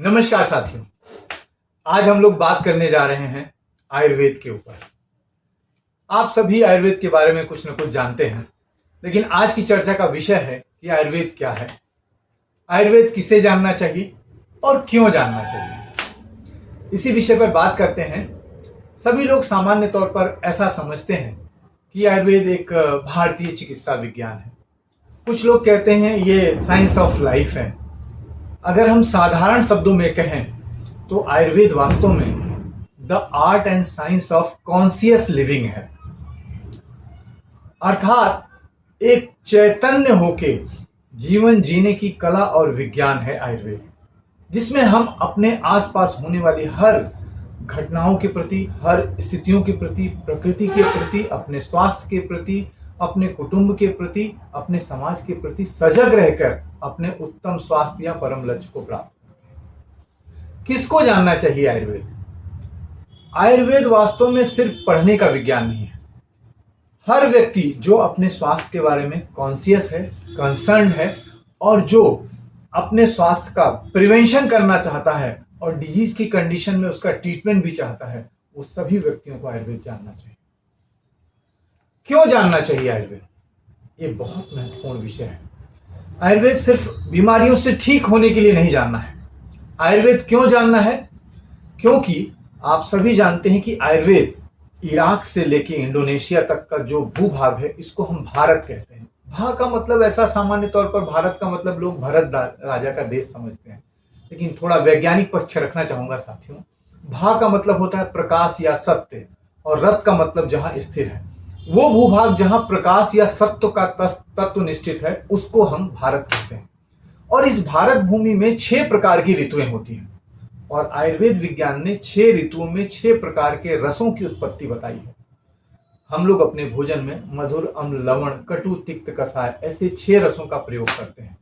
नमस्कार साथियों, आज हम लोग बात करने जा रहे हैं आयुर्वेद के ऊपर। आप सभी आयुर्वेद के बारे में कुछ न कुछ जानते हैं, लेकिन आज की चर्चा का विषय है कि आयुर्वेद क्या है, आयुर्वेद किसे जानना चाहिए और क्यों जानना चाहिए। इसी विषय पर बात करते हैं। सभी लोग सामान्य तौर पर ऐसा समझते हैं कि आयुर्वेद एक भारतीय चिकित्सा विज्ञान है। कुछ लोग कहते हैं ये साइंस ऑफ लाइफ है। अगर हम साधारण शब्दों में कहें तो आयुर्वेद वास्तव में the art and science of conscious living है, अर्थात एक चैतन्य होके जीवन जीने की कला और विज्ञान है आयुर्वेद, जिसमें हम अपने आसपास होने वाली हर घटनाओं के प्रति, हर स्थितियों के प्रति, प्रकृति के प्रति, अपने स्वास्थ्य के प्रति, अपने कुटुंब के प्रति, अपने समाज के प्रति सजग रहकर अपने उत्तम स्वास्थ्य या परम लक्ष्य को प्राप्त करते हैं। किसको जानना चाहिए आयुर्वेद? आयुर्वेद वास्तव में सिर्फ पढ़ने का विज्ञान नहीं है। हर व्यक्ति जो अपने स्वास्थ्य के बारे में कॉन्शियस है, कंसर्न है और जो अपने स्वास्थ्य का प्रिवेंशन करना चाहता है और डिजीज की कंडीशन में उसका ट्रीटमेंट भी चाहता है, वो सभी व्यक्तियों को आयुर्वेद जानना चाहिए। क्यों जानना चाहिए आयुर्वेद? ये बहुत महत्वपूर्ण विषय है। आयुर्वेद सिर्फ बीमारियों से ठीक होने के लिए नहीं जानना है। आयुर्वेद क्यों जानना है? क्योंकि आप सभी जानते हैं कि आयुर्वेद इराक से लेके इंडोनेशिया तक का जो भूभाग है, इसको हम भारत कहते हैं। भा का मतलब ऐसा सामान्य तौर पर भारत का मतलब लोग भरत राजा का देश समझते हैं, लेकिन थोड़ा वैज्ञानिक पक्ष रखना चाहूंगा साथियों। भा का मतलब होता है प्रकाश या सत्य, और रत का मतलब जहां स्थिर है। वो भूभाग जहां प्रकाश या सत्य का तत्व निश्चित है, उसको हम भारत कहते हैं। और इस भारत भूमि में 6 प्रकार की ऋतुएं होती हैं, और आयुर्वेद विज्ञान ने 6 ऋतुओं में 6 प्रकार के रसों की उत्पत्ति बताई है। हम लोग अपने भोजन में मधुर, अम्ल, लवण, कटु, तिक्त, कषाय ऐसे 6 रसों का प्रयोग करते हैं।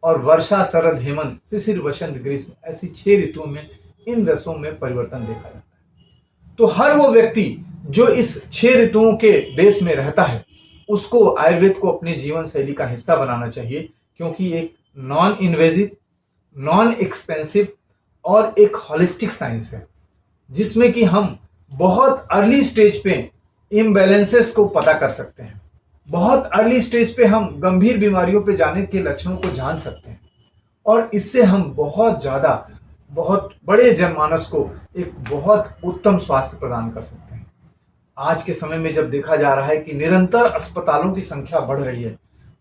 और वर्षा, शरद, हेमंत, शिशिर, वसंत, ग्रीष्म ऐसी 6 ऋतुओं में इन रसों में परिवर्तन देखा जाता है। तो हर वो व्यक्ति जो इस 6 ऋतुओं के देश में रहता है, उसको आयुर्वेद को अपने जीवन शैली का हिस्सा बनाना चाहिए, क्योंकि एक नॉन इन्वेजिव, नॉन एक्सपेंसिव और एक होलिस्टिक साइंस है, जिसमें कि हम बहुत अर्ली स्टेज पे इम्बैलेंसेस को पता कर सकते हैं। बहुत अर्ली स्टेज पे हम गंभीर बीमारियों पे जाने के लक्षणों को जान सकते हैं, और इससे हम बहुत बड़े जनमानस को एक बहुत उत्तम स्वास्थ्य प्रदान कर सकते हैं। आज के समय में जब देखा जा रहा है कि निरंतर अस्पतालों की संख्या बढ़ रही है,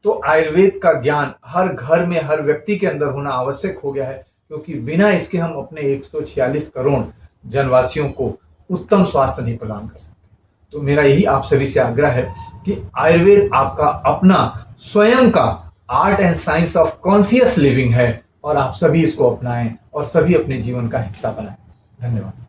तो आयुर्वेद का ज्ञान हर घर में, हर व्यक्ति के अंदर होना आवश्यक हो गया है, क्योंकि बिना इसके हम अपने 146 करोड़ जनवासियों को उत्तम स्वास्थ्य नहीं प्रदान कर सकते। तो मेरा यही आप सभी से आग्रह है कि आयुर्वेद आपका अपना स्वयं का art and science of conscious living है, और आप सभी इसको अपनाएं और सभी अपने जीवन का हिस्सा बनाएं। धन्यवाद।